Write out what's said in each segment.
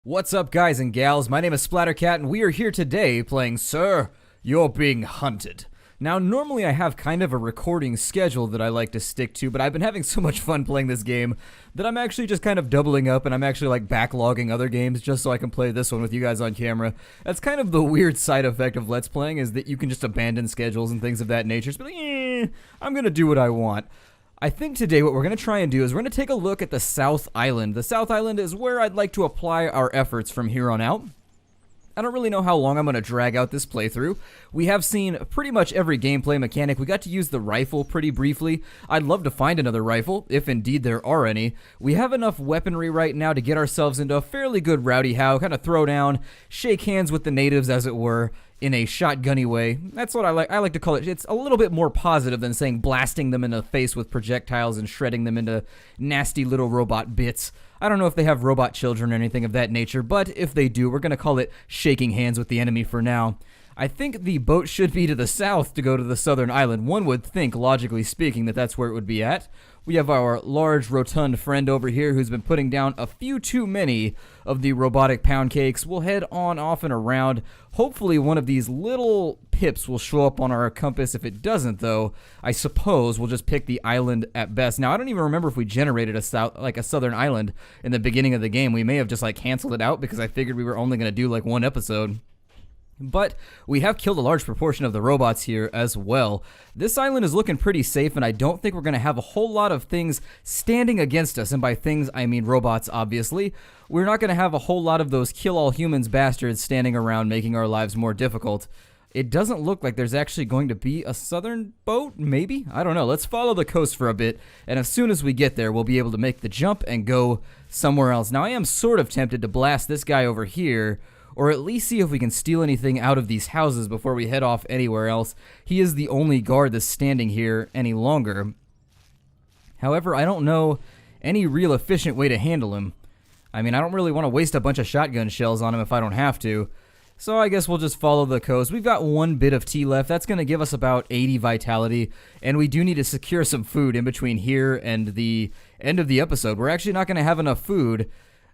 What's up, guys and gals? My name is Splattercat, and we are here today playing Sir, You're Being Hunted. Now, normally I have kind of a recording schedule that I like to stick to, but I've been having so much fun playing this game that I'm actually just kind of doubling up, and I'm actually like backlogging other games just so I can play this one with you guys on camera. That's kind of the weird side effect of Let's Playing, is that you can just abandon schedules and things of that nature. Just be like, I'm gonna do what I want. I think today what we're going to try and do is we're going to take a look at the South Island. The South Island is where I'd like to apply our efforts from here on out. I don't really know how long I'm going to drag out this playthrough. We have seen pretty much every gameplay mechanic. We got to use the rifle pretty briefly. I'd love to find another rifle, if indeed there are any. We have enough weaponry right now to get ourselves into a fairly good rowdy how, kind of throw down, shake hands with the natives as it were, in a shotgunny way. That's what I like to call it. It's a little bit more positive than saying blasting them in the face with projectiles and shredding them into nasty little robot bits. I don't know if they have robot children or anything of that nature, but if they do, we're going to call it shaking hands with the enemy for now. I think the boat should be to the south to go to the southern island. One would think, logically speaking, that that's where it would be at. We have our large, rotund friend over here who's been putting down a few too many of the robotic pound cakes. We'll head on, off, and around. Hopefully one of these little pips will show up on our compass. If it doesn't, though, I suppose we'll just pick the island at best. Now, I don't even remember if we generated a southern island in the beginning of the game. We may have just, canceled it out because I figured we were only going to do, one episode. But we have killed a large proportion of the robots here as well. This island is looking pretty safe, and I don't think we're going to have a whole lot of things standing against us. And by things, I mean robots, obviously. We're not going to have a whole lot of those kill-all-humans bastards standing around making our lives more difficult. It doesn't look like there's actually going to be a southern boat, maybe? I don't know. Let's follow the coast for a bit, and as soon as we get there, we'll be able to make the jump and go somewhere else. Now, I am sort of tempted to blast this guy over here, or at least see if we can steal anything out of these houses before we head off anywhere else. He is the only guard that's standing here any longer. However, I don't know any real efficient way to handle him. I mean, I don't really want to waste a bunch of shotgun shells on him if I don't have to. So I guess we'll just follow the coast. We've got one bit of tea left. That's going to give us about 80 vitality, and we do need to secure some food in between here and the end of the episode. We're actually not going to have enough food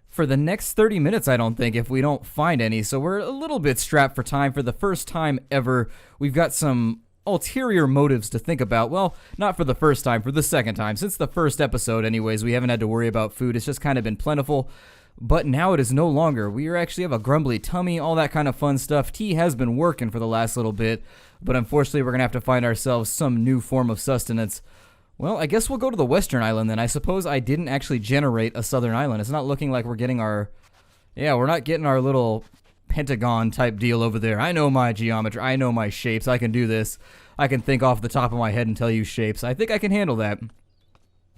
for the next 30 minutes, I don't think, if we don't find any. So we're a little bit strapped for time for the first time ever. We've got some ulterior motives to think about. Well, not for the first time, for the second time. Since the first episode, anyways, we haven't had to worry about food. It's just kind of been plentiful. But now it is no longer. We actually have a grumbly tummy, all that kind of fun stuff. Tea has been working for the last little bit, but unfortunately we're going to have to find ourselves some new form of sustenance. Well, I guess we'll go to the western island then. I suppose I didn't actually generate a southern island. It's not looking like we're getting our... Yeah, we're not getting our little pentagon type deal over there. I know my geometry. I know my shapes. I can do this. I can think off the top of my head and tell you shapes. I think I can handle that.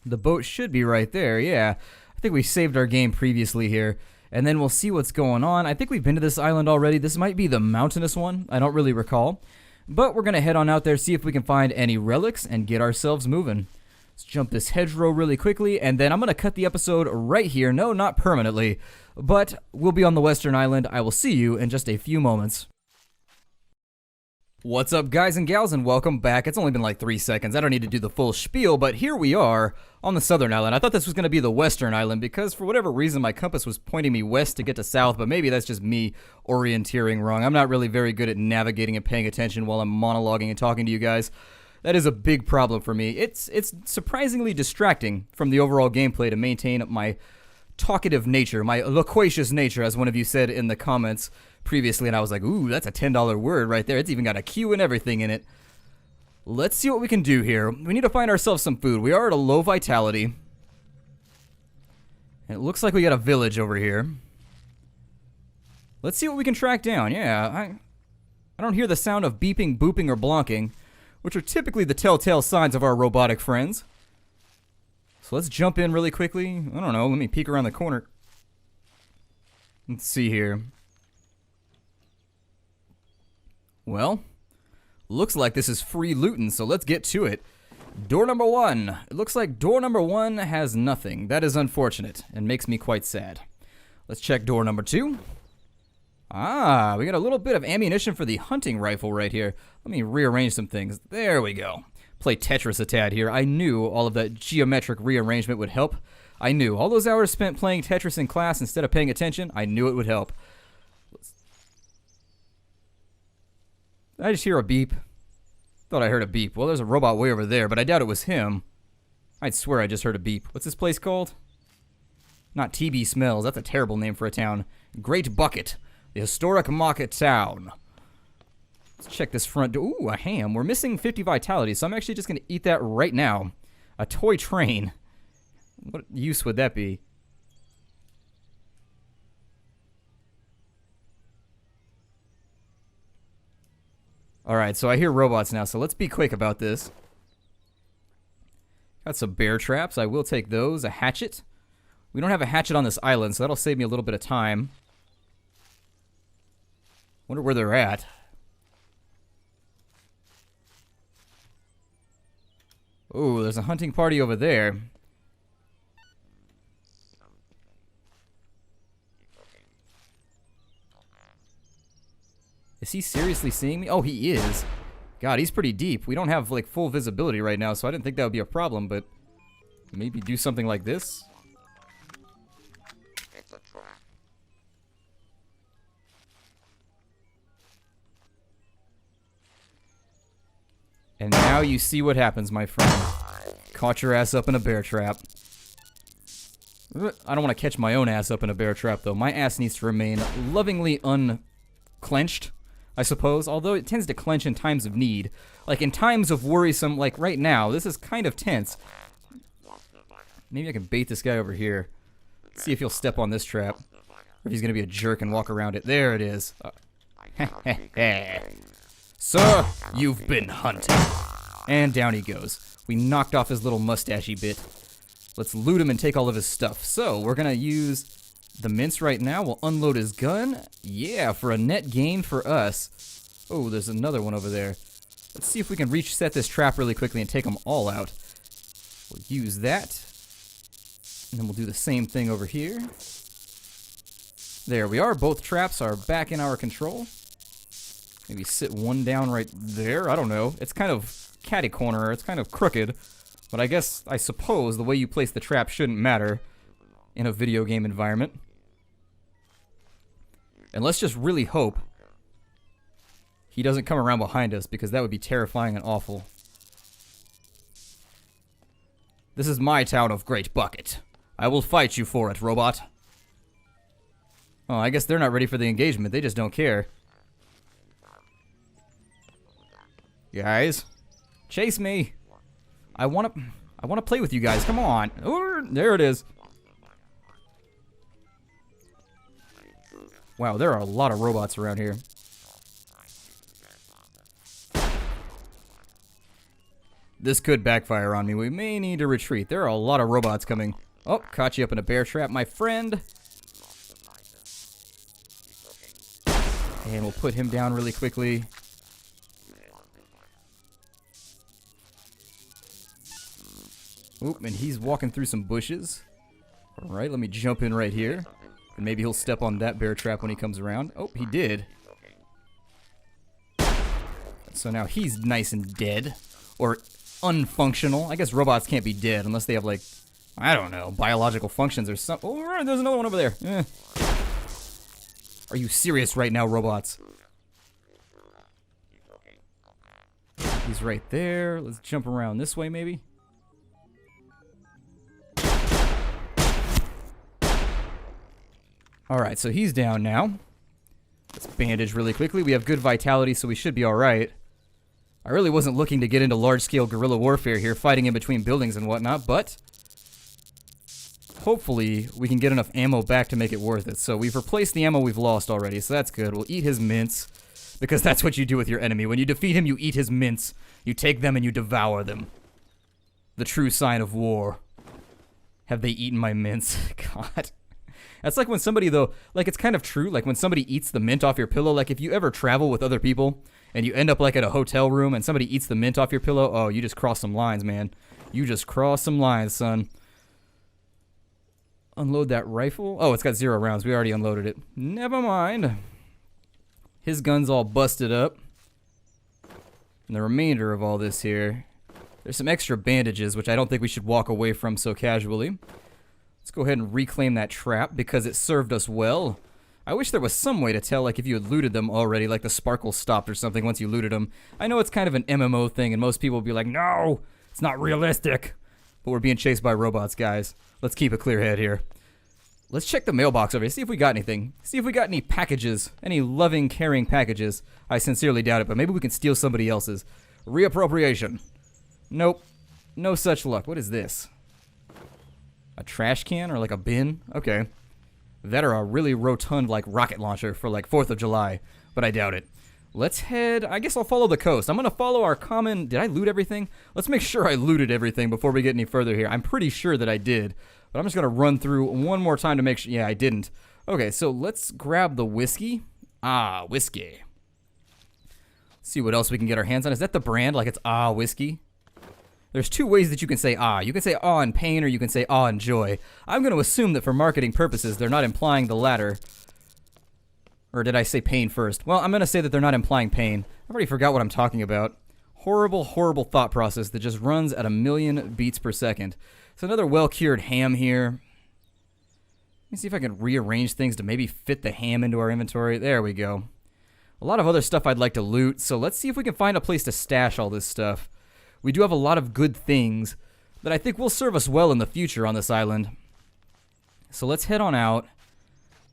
The boat should be right there, yeah. I think we saved our game previously here. And then we'll see what's going on. I think we've been to this island already. This might be the mountainous one. I don't really recall. But we're going to head on out there, see if we can find any relics, and get ourselves moving. Let's jump this hedgerow really quickly, and then I'm going to cut the episode right here. No, not permanently, but we'll be on the western island. I will see you in just a few moments. What's up, guys and gals, and welcome back. It's only been like 3 seconds. I don't need to do the full spiel, but here we are on the southern island. I thought this was going to be the western island because for whatever reason my compass was pointing me west to get to south, but maybe that's just me orienteering wrong. I'm not really very good at navigating and paying attention while I'm monologuing and talking to you guys. That is a big problem for me. It's surprisingly distracting from the overall gameplay to maintain my talkative nature, my loquacious nature, as one of you said in the comments previously, and I was like, ooh, that's a $10 word right there. It's even got a Q and everything in it. Let's see what we can do here. We need to find ourselves some food. We are at a low vitality. And it looks like we got a village over here. Let's see what we can track down. Yeah, I don't hear the sound of beeping, booping, or blonking, which are typically the telltale signs of our robotic friends. So let's jump in really quickly. I don't know, let me peek around the corner. Let's see here. Well, looks like this is free looting, so let's get to it. Door number 1. It looks like door number 1 has nothing. That is unfortunate and makes me quite sad. Let's check door number 2. Ah, we got a little bit of ammunition for the hunting rifle right here. Let me rearrange some things. There we go. Play Tetris a tad here. I knew all of that geometric rearrangement would help. I knew. All those hours spent playing Tetris in class instead of paying attention, I knew it would help. Did I just hear a beep? Thought I heard a beep. Well, there's a robot way over there, but I doubt it was him. I'd swear I just heard a beep. What's this place called? Not TB Smells. That's a terrible name for a town. Great Bucket. The historic market town. Let's check this front door. Ooh, a ham. We're missing 50 vitality, so I'm actually just going to eat that right now. A toy train. What use would that be? Alright, so I hear robots now, so let's be quick about this. Got some bear traps. I will take those. A hatchet. We don't have a hatchet on this island, so that'll save me a little bit of time. Wonder where they're at. Ooh, there's a hunting party over there. Is he seriously seeing me? Oh, he is. God, he's pretty deep. We don't have, like, full visibility right now, so I didn't think that would be a problem, but maybe do something like this? It's a trap. And now you see what happens, my friend. Caught your ass up in a bear trap. I don't want to catch my own ass up in a bear trap, though. My ass needs to remain lovingly unclenched, I suppose, although it tends to clench in times of need. Like in times of worrisome, like right now, this is kind of tense. Maybe I can bait this guy over here. See if he'll step on this trap. Or if he's going to be a jerk and walk around it. There it is. Sir, you've been hunted. And down he goes. We knocked off his little mustachy bit. Let's loot him and take all of his stuff. So, we're going to use the mince right now. We'll unload his gun. Yeah, for a net gain for us. Oh, there's another one over there. Let's see if we can reset this trap really quickly and take them all out. We'll use that. And then we'll do the same thing over here. There we are. Both traps are back in our control. Maybe sit one down right there. I don't know. It's kind of catty corner. It's kind of crooked. But I suppose the way you place the trap shouldn't matter in a video game environment. And let's just really hope he doesn't come around behind us, because that would be terrifying and awful. This is my town of Great Bucket. I will fight you for it, robot. Oh, I guess they're not ready for the engagement. They just don't care. Guys, chase me. I want to play with you guys. Come on. Ooh, there it is. Wow, there are a lot of robots around here. This could backfire on me. We may need to retreat. There are a lot of robots coming. Oh, caught you up in a bear trap, my friend. And we'll put him down really quickly. Oop, and he's walking through some bushes. Alright, let me jump in right here. And maybe he'll step on that bear trap when he comes around. Oh, he did. So now he's nice and dead. Or unfunctional. I guess robots can't be dead unless they have, like, I don't know, biological functions or something. Oh, there's another one over there. Eh. Are you serious right now, robots? He's right there. Let's jump around this way, maybe. Alright, so he's down now. Let's bandage really quickly. We have good vitality, so we should be alright. I really wasn't looking to get into large-scale guerrilla warfare here, fighting in between buildings and whatnot, but hopefully we can get enough ammo back to make it worth it. So we've replaced the ammo we've lost already, so that's good. We'll eat his mints, because that's what you do with your enemy. When you defeat him, you eat his mints. You take them and you devour them. The true sign of war. Have they eaten my mints? God. That's like when somebody, though, like, it's kind of true, like when somebody eats the mint off your pillow. Like if you ever travel with other people and you end up like at a hotel room and somebody eats the mint off your pillow, oh, you just cross some lines, man. You just cross some lines, son. Unload that rifle. Oh, it's got 0 rounds. We already unloaded it. Never mind. His gun's all busted up. And the remainder of all this here, there's some extra bandages, which I don't think we should walk away from so casually. Let's go ahead and reclaim that trap because it served us well. I wish there was some way to tell, like, if you had looted them already, like the sparkle stopped or something once you looted them. I know it's kind of an MMO thing, and most people will be like, no, it's not realistic. But we're being chased by robots, guys. Let's keep a clear head here. Let's check the mailbox over here, see if we got anything. See if we got any packages, any loving, caring packages. I sincerely doubt it, but maybe we can steal somebody else's. Reappropriation. Nope. No such luck. What is this? A trash can or like a bin? Okay. That or a really rotund like rocket launcher for like 4th of July, but I doubt it. Let's head, I guess I'll follow the coast. I'm gonna follow our common, did I loot everything? Let's make sure I looted everything before we get any further here. I'm pretty sure that I did, but I'm just gonna run through one more time to make sure, yeah, I didn't. Okay, so let's grab the whiskey. Ah, whiskey. See what else we can get our hands on. Is that the brand, like it's ah whiskey? There's two ways that you can say ah. You can say ah in pain or you can say ah in joy. I'm going to assume that for marketing purposes, they're not implying the latter. Or did I say pain first? Well, I'm going to say that they're not implying pain. I already forgot what I'm talking about. Horrible, horrible thought process that just runs at 1,000,000 beats per second. So another well-cured ham here. Let me see if I can rearrange things to maybe fit the ham into our inventory. There we go. A lot of other stuff I'd like to loot, so let's see if we can find a place to stash all this stuff. We do have a lot of good things that I think will serve us well in the future on this island. So let's head on out.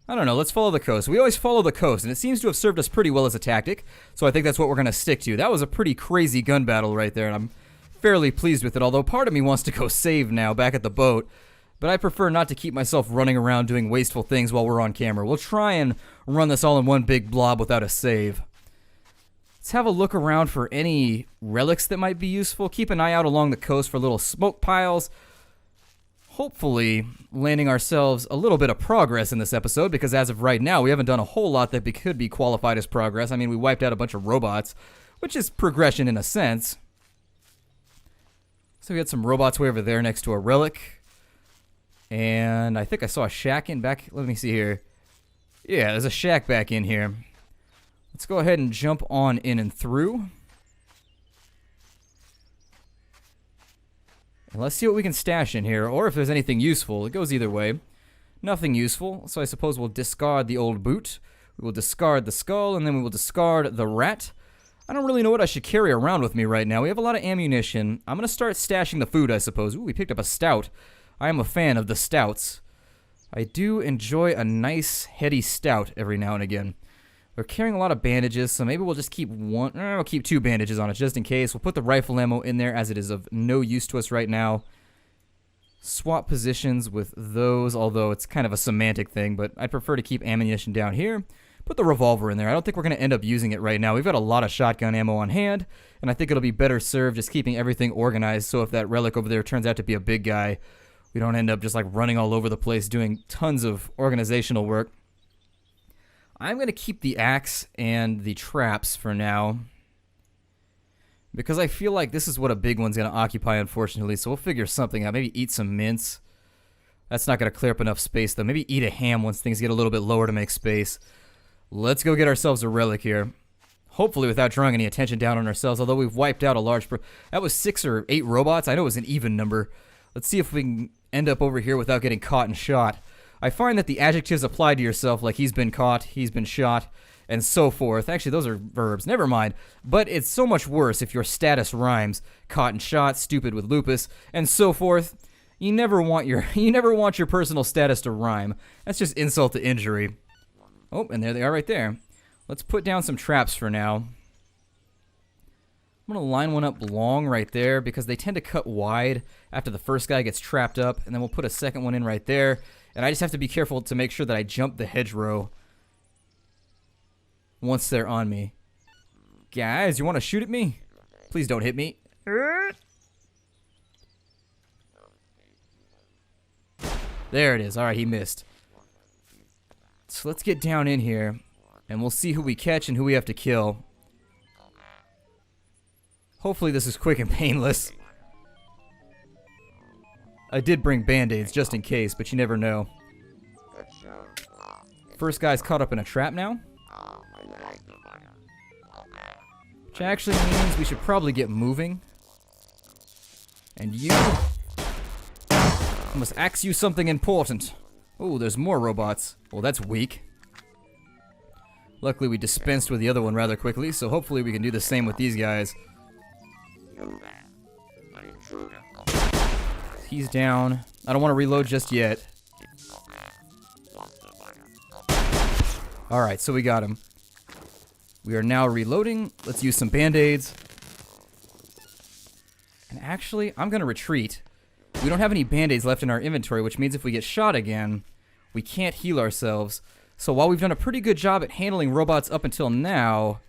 I don't know, let's follow the coast. We always follow the coast, and it seems to have served us pretty well as a tactic, so I think that's what we're going to stick to. That was a pretty crazy gun battle right there, and I'm fairly pleased with it, although part of me wants to go save now back at the boat, but I prefer not to keep myself running around doing wasteful things while we're on camera. We'll try and run this all in one big blob without a save. Let's have a look around for any relics that might be useful. Keep an eye out along the coast for little smoke piles. Hopefully landing ourselves a little bit of progress in this episode, because as of right now, we haven't done a whole lot that could be qualified as progress. I mean, we wiped out a bunch of robots, which is progression in a sense. So we had some robots way over there next to a relic. And I think I saw a shack in back. Let me see here. Yeah, there's a shack back in here. Let's go ahead and jump on in and through. And let's see what we can stash in here, or if there's anything useful. It goes either way. Nothing useful, so I suppose we'll discard the old boot. We will discard the skull, and then we will discard the rat. I don't really know what I should carry around with me right now. We have a lot of ammunition. I'm going to start stashing the food, I suppose. Ooh, we picked up a stout. I am a fan of the stouts. I do enjoy a nice, heady stout every now and again. We're carrying a lot of bandages, so maybe we'll just keep one. We'll keep 2 bandages on it just in case. We'll put the rifle ammo in there as it is of no use to us right now. Swap positions with those, although it's kind of a semantic thing, but I'd prefer to keep ammunition down here. Put the revolver in there. I don't think we're going to end up using it right now. We've got a lot of shotgun ammo on hand, and I think it'll be better served just keeping everything organized, so if that relic over there turns out to be a big guy, we don't end up just like running all over the place doing tons of organizational work. I'm going to keep the axe and the traps for now, because I feel like this is what a big one's going to occupy, unfortunately, so we'll figure something out. Maybe eat some mince. That's not going to clear up enough space, though. Maybe eat a ham once things get a little bit lower to make space. Let's go get ourselves a relic here. Hopefully without drawing any attention down on ourselves, although we've wiped out a large... That was 6 or 8 robots. I know it was an even number. Let's see if we can end up over here without getting caught and shot. I find that the adjectives apply to yourself, like he's been caught, he's been shot, and so forth. Actually, those are verbs. Never mind. But it's so much worse if your status rhymes. Caught and shot, stupid with lupus, and so forth. You never want your personal status to rhyme. That's just insult to injury. Oh, and there they are right there. Let's put down some traps for now. I'm going to line one up long right there because they tend to cut wide after the first guy gets trapped up, and then we'll put a second one in right there. And I just have to be careful to make sure that I jump the hedgerow once they're on me. Guys, you want to shoot at me? Please don't hit me. There it is. All right, he missed. So let's get down in here, and we'll see who we catch and who we have to kill. Hopefully this is quick and painless. I did bring band-aids just in case, but you never know. First guy's caught up in a trap now. Which actually means we should probably get moving. And you... I must ask you something important. Oh, there's more robots. Well, that's weak. Luckily, we dispensed with the other one rather quickly, so hopefully we can do the same with these guys. He's down. I don't want to reload just yet. Alright, so we got him. We are now reloading. Let's use some band-aids. And actually, I'm going to retreat. We don't have any band-aids left in our inventory, which means if we get shot again, we can't heal ourselves. So while we've done a pretty good job at handling robots up until now,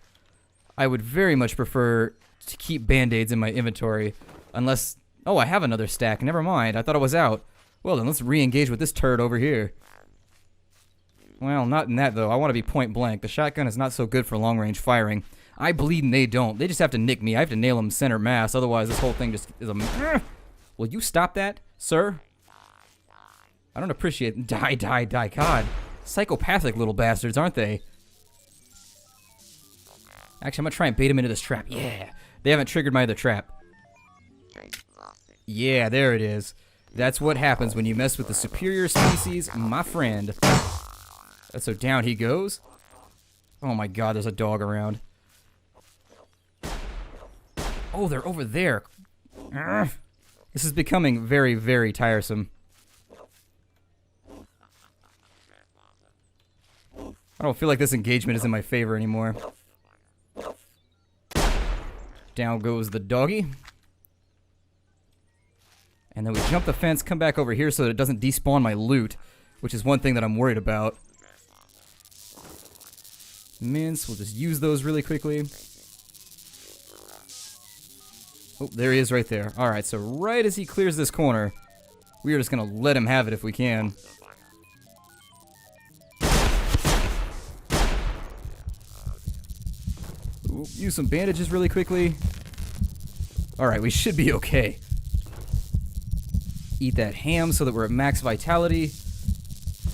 I would very much prefer to keep band-aids in my inventory. Unless... Oh, I have another stack. Never mind. I thought I was out. Well, then let's re-engage with this turd over here. Well, not in that, though. I want to be point blank. The shotgun is not so good for long-range firing. I bleed and they don't. They just have to nick me. I have to nail them center mass. Otherwise, this whole thing just is a... Will you stop that, sir? I don't appreciate... Die, die, die. God. Psychopathic little bastards, aren't they? Actually, I'm going to try and bait them into this trap. Yeah. They haven't triggered my other trap. Yeah, there it is. That's what happens when you mess with the superior species, my friend. So down he goes. Oh my god, there's a dog around. Oh, they're over there. Urgh. This is becoming very, very tiresome. I don't feel like this engagement is in my favor anymore. Down goes the doggy. And then we jump the fence, come back over here so that it doesn't despawn my loot, which is one thing that I'm worried about. Mints, we'll just use those really quickly. Oh, there he is right there. Alright, so right as he clears this corner, we are just going to let him have it if we can. Ooh, use some bandages really quickly. Alright, we should be okay. Eat that ham so that we're at max vitality.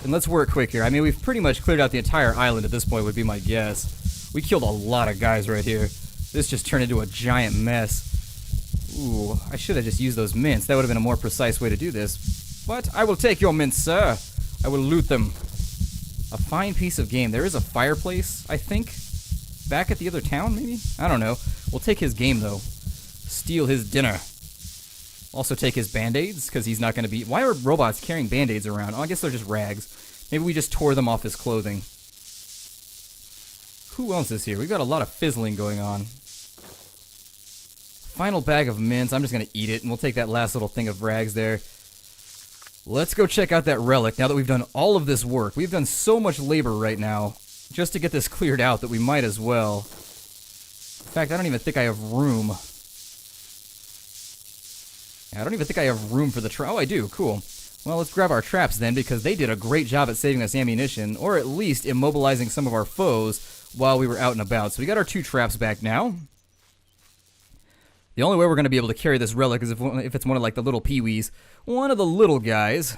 And let's work quick here. I mean, we've pretty much cleared out the entire island at this point, would be my guess. We killed a lot of guys right here. This just turned into a giant mess. Ooh, I should have just used those mints. That would have been a more precise way to do this. But I will take your mints, sir. I will loot them. A fine piece of game. There is a fireplace, I think. Back at the other town, maybe? I don't know. We'll take his game, though. Steal his dinner. Also take his band-aids, because he's not going to be... Why are robots carrying band-aids around? Oh, I guess they're just rags. Maybe we just tore them off his clothing. Who else is here? We've got a lot of fizzling going on. Final bag of mints. I'm just going to eat it, and we'll take that last little thing of rags there. Let's go check out that relic now that we've done all of this work. We've done so much labor right now just to get this cleared out that we might as well. In fact, I don't even think I have room. I don't even think I have room for the trap. Oh, I do. Cool. Well, let's grab our traps then, because they did a great job at saving us ammunition, or at least immobilizing some of our foes while we were out and about. So we got our 2 traps back now. The only way we're going to be able to carry this relic is if it's one of, like, the little peewees. One of the little guys.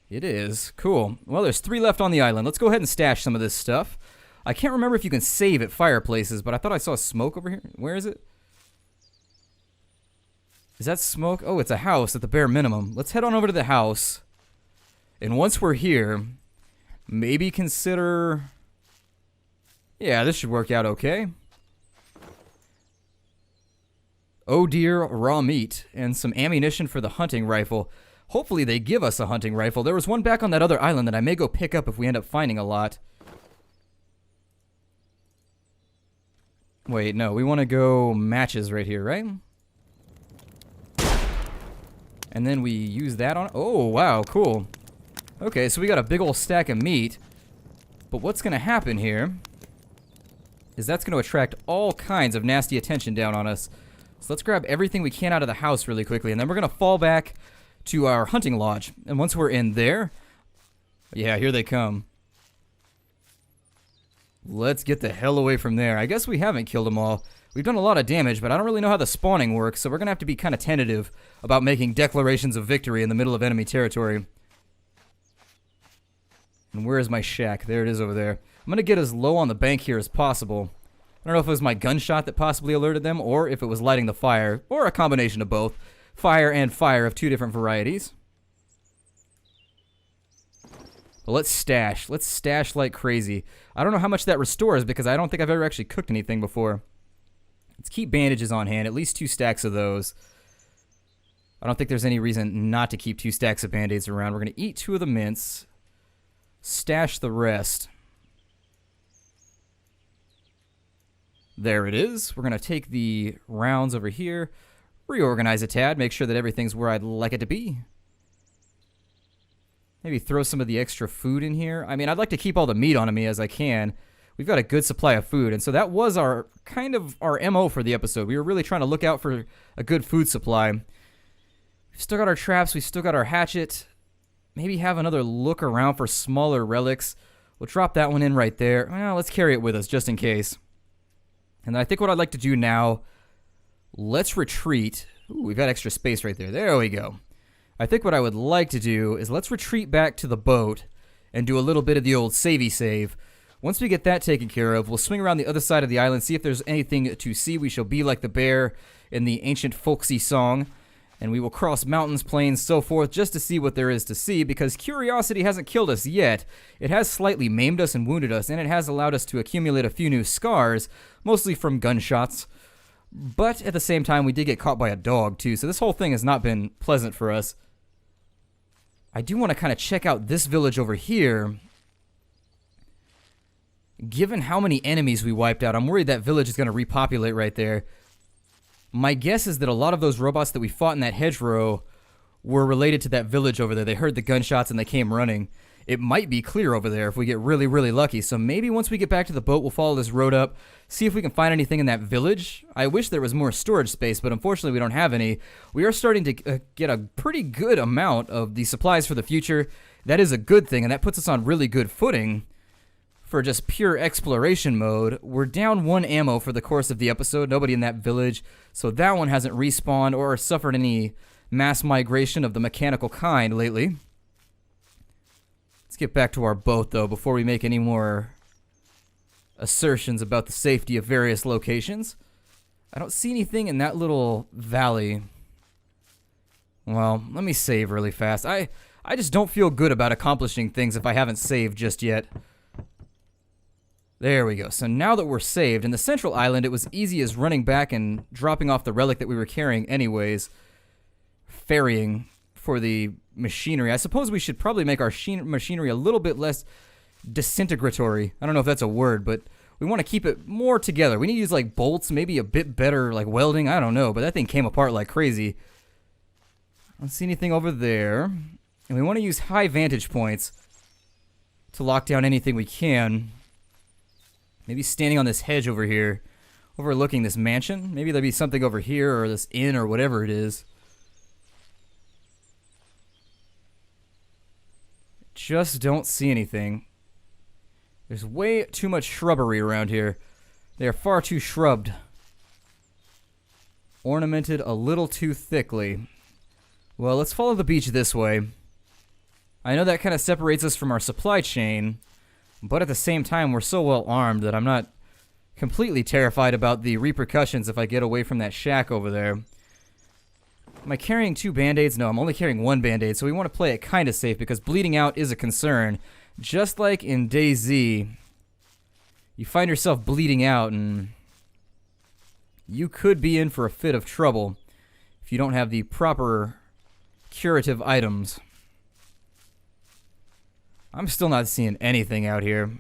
It is. Cool. Well, there's 3 left on the island. Let's go ahead and stash some of this stuff. I can't remember if you can save at fireplaces, but I thought I saw smoke over here. Where is it? Is that smoke? Oh, it's a house at the bare minimum. Let's head on over to the house. And once we're here, maybe consider... Yeah, this should work out okay. Oh dear, raw meat. And some ammunition for the hunting rifle. Hopefully they give us a hunting rifle. There was one back on that other island that I may go pick up if we end up finding a lot. Wait, no, we want to go matches right here, right? And then we use that on... Oh, wow, cool. Okay, so we got a big old stack of meat. But what's going to happen here is that's going to attract all kinds of nasty attention down on us. So let's grab everything we can out of the house really quickly, and then we're going to fall back to our hunting lodge. And once we're in there... Yeah, here they come. Let's get the hell away from there. I guess we haven't killed them all. We've done a lot of damage, but I don't really know how the spawning works, so we're going to have to be kind of tentative about making declarations of victory in the middle of enemy territory. And where is my shack? There it is over there. I'm going to get as low on the bank here as possible. I don't know if it was my gunshot that possibly alerted them, or if it was lighting the fire, or a combination of both. fire and fire of 2 different varieties. But let's stash. Let's stash like crazy. I don't know how much that restores because I don't think I've ever actually cooked anything before. Let's keep bandages on hand, at least 2 stacks of those. I don't think there's any reason not to keep 2 stacks of band-aids around. We're going to eat 2 of the mints. Stash the rest. There it is. We're going to take the rounds over here, reorganize a tad, make sure that everything's where I'd like it to be. Maybe throw some of the extra food in here. I mean, I'd like to keep all the meat on me as I can. We've got a good supply of food, and so that was our kind of our MO for the episode. We were really trying to look out for a good food supply. We've still got our traps. We've still got our hatchet. Maybe have another look around for smaller relics. We'll drop that one in right there. Well, let's carry it with us just in case. And I think what I'd like to do now, let's retreat. Ooh, we've got extra space right there. There we go. I think what I would like to do is let's retreat back to the boat and do a little bit of the old savey save. Once we get that taken care of, we'll swing around the other side of the island, see if there's anything to see. We shall be like the bear in the ancient folksy song. And we will cross mountains, plains, so forth, just to see what there is to see, because curiosity hasn't killed us yet. It has slightly maimed us and wounded us, and it has allowed us to accumulate a few new scars, mostly from gunshots. But at the same time, we did get caught by a dog, too, so this whole thing has not been pleasant for us. I do want to kind of check out this village over here. Given how many enemies we wiped out, I'm worried that village is going to repopulate right there. My guess is that a lot of those robots that we fought in that hedgerow were related to that village over there. They heard the gunshots and they came running. It might be clear over there if we get really, really lucky. So maybe once we get back to the boat, we'll follow this road up, see if we can find anything in that village. I wish there was more storage space, but unfortunately we don't have any. We are starting to get a pretty good amount of the supplies for the future. That is a good thing, and that puts us on really good footing for just pure exploration mode. We're down 1 ammo for the course of the episode. Nobody in that village, so that one hasn't respawned or suffered any mass migration of the mechanical kind lately. Let's get back to our boat, though, before we make any more assertions about the safety of various locations. I don't see anything in that little valley. Well, let me save really fast. I just don't feel good about accomplishing things if I haven't saved just yet. There we go. So now that we're saved, in the central island, it was easy as running back and dropping off the relic that we were carrying anyways. Ferrying for the machinery. I suppose we should probably make our machinery a little bit less disintegratory. I don't know if that's a word, but we want to keep it more together. We need to use like bolts, maybe a bit better like welding. I don't know, but that thing came apart like crazy. I don't see anything over there. And we want to use high vantage points to lock down anything we can. Maybe standing on this hedge over here, overlooking this mansion. Maybe there'll be something over here, or this inn, or whatever it is. Just don't see anything. There's way too much shrubbery around here. They are far too shrubbed. Ornamented a little too thickly. Well, let's follow the beach this way. I know that kind of separates us from our supply chain, but at the same time, we're so well armed that I'm not completely terrified about the repercussions if I get away from that shack over there. Am I carrying 2 band-aids? No, I'm only carrying 1 band-aid, so we want to play it kind of safe because bleeding out is a concern. Just like in DayZ, you find yourself bleeding out and you could be in for a fit of trouble if you don't have the proper curative items. I'm still not seeing anything out here.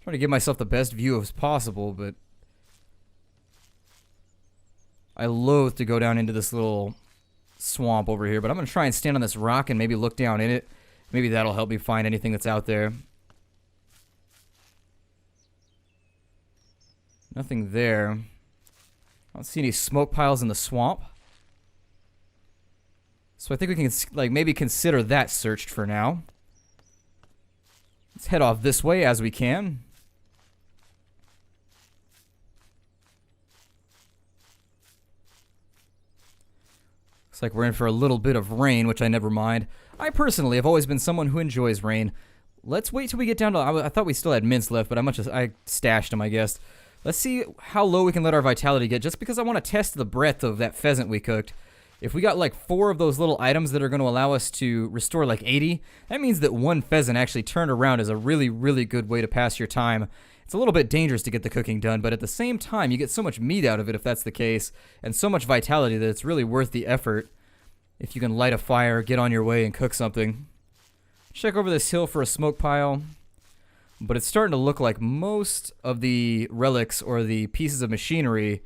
Trying to give myself the best view as possible, but I loathe to go down into this little swamp over here, but I'm going to try and stand on this rock and maybe look down in it. Maybe that'll help me find anything that's out there. Nothing there. I don't see any smoke piles in the swamp. So I think we can like maybe consider that searched for now. Let's head off this way as we can. Looks like we're in for a little bit of rain, which I never mind. I personally have always been someone who enjoys rain. Let's wait till we get down to... I thought we still had mints left, but I stashed them, I guess. Let's see how low we can let our vitality get, just because I want to test the breadth of that pheasant we cooked. If we got like 4 of those little items that are going to allow us to restore like 80, that means that 1 pheasant actually turned around is a really, really good way to pass your time. It's a little bit dangerous to get the cooking done, but at the same time, you get so much meat out of it if that's the case, and so much vitality that it's really worth the effort if you can light a fire, get on your way, and cook something. Check over this hill for a smoke pile, but it's starting to look like most of the relics or the pieces of machinery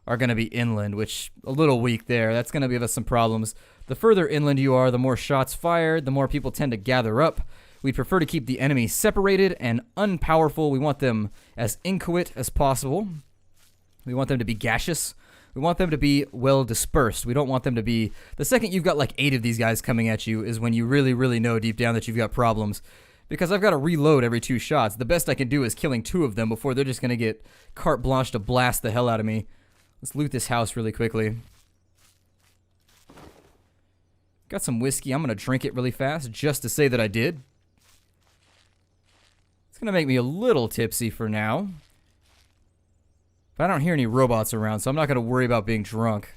are going to be inland, which a little weak there. That's going to give us some problems. The further inland you are, the more shots fired, the more people tend to gather up. We'd prefer to keep the enemy separated and unpowerful. We want them as inchoate as possible. We want them to be gaseous. We want them to be well dispersed. We don't want them to be... The second you've got like 8 of these guys coming at you is when you really, really know deep down that you've got problems. Because I've got to reload every 2 shots. The best I can do is killing 2 of them before they're just going to get carte blanche to blast the hell out of me. Let's loot this house really quickly. Got some whiskey. I'm going to drink it really fast just to say that I did. It's going to make me a little tipsy for now. But I don't hear any robots around, so I'm not going to worry about being drunk.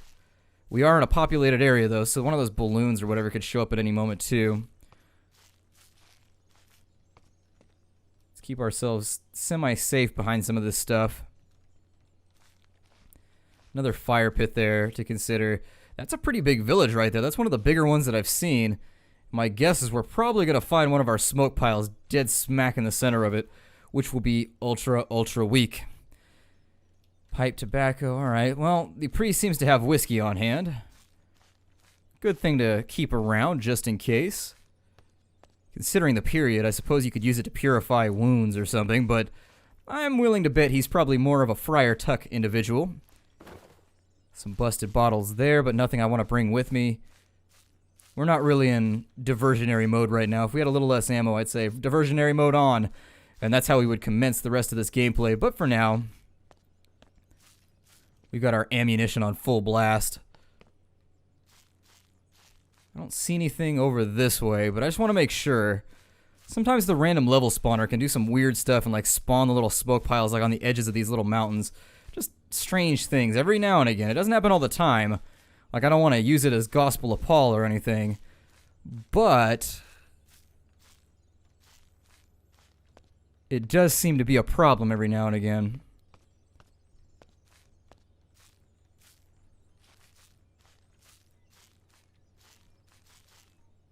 We are in a populated area, though, so one of those balloons or whatever could show up at any moment, too. Let's keep ourselves semi-safe behind some of this stuff. Another fire pit there to consider. That's a pretty big village right there. That's one of the bigger ones that I've seen. My guess is we're probably going to find one of our smoke piles dead smack in the center of it, which will be ultra, ultra weak. Pipe tobacco, alright. Well, the priest seems to have whiskey on hand. Good thing to keep around, just in case. Considering the period, I suppose you could use it to purify wounds or something, but I'm willing to bet he's probably more of a Friar Tuck individual. Some busted bottles there, but nothing I want to bring with me. We're not really in diversionary mode right now. If we had a little less ammo, I'd say diversionary mode on, and that's how we would commence the rest of this gameplay. But for now, we've got our ammunition on full blast. I don't see anything over this way, but I just want to make sure. Sometimes the random level spawner can do some weird stuff and like spawn the little smoke piles like on the edges of these little mountains. Just strange things every now and again. It doesn't happen all the time. Like, I don't want to use it as gospel of Paul or anything. But it does seem to be a problem every now and again.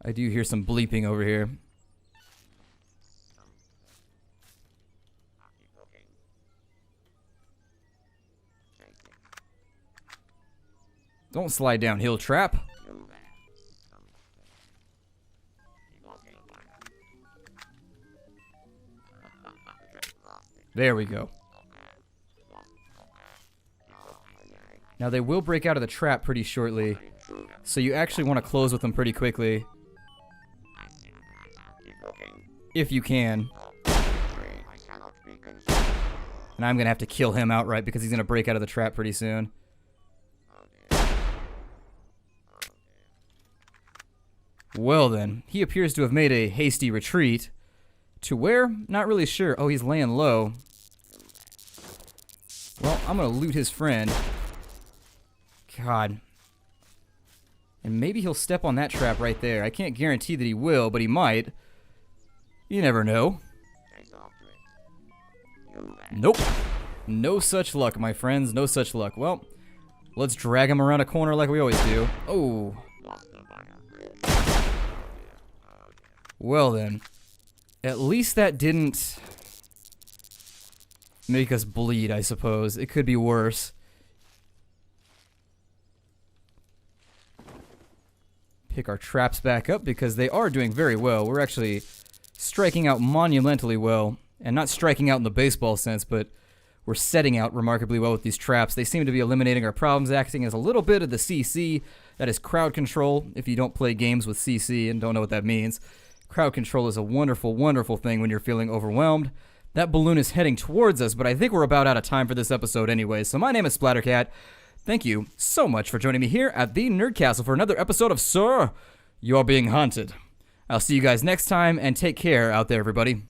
I do hear some bleeping over here. Don't slide downhill, trap. There we go. Now they will break out of the trap pretty shortly, so you actually want to close with them pretty quickly. If you can. And I'm going to have to kill him outright because he's going to break out of the trap pretty soon. Well then, he appears to have made a hasty retreat. To where? Not really sure. Oh, he's laying low. Well, I'm gonna loot his friend. God. And maybe he'll step on that trap right there. I can't guarantee that he will, but he might. You never know. Nope. No such luck, my friends. No such luck. Well, let's drag him around a corner like we always do. Oh. Well then, at least that didn't make us bleed, I suppose. It could be worse. Pick our traps back up because they are doing very well. We're actually striking out monumentally well. And not striking out in the baseball sense, but we're setting out remarkably well with these traps. They seem to be eliminating our problems, acting as a little bit of the CC. That is crowd control, if you don't play games with CC and don't know what that means. Crowd control is a wonderful, wonderful thing when you're feeling overwhelmed. That balloon is heading towards us, but I think we're about out of time for this episode anyway. So my name is Splattercat. Thank you so much for joining me here at the Nerd Castle for another episode of Sir, You're Being Hunted. I'll see you guys next time, and take care out there, everybody.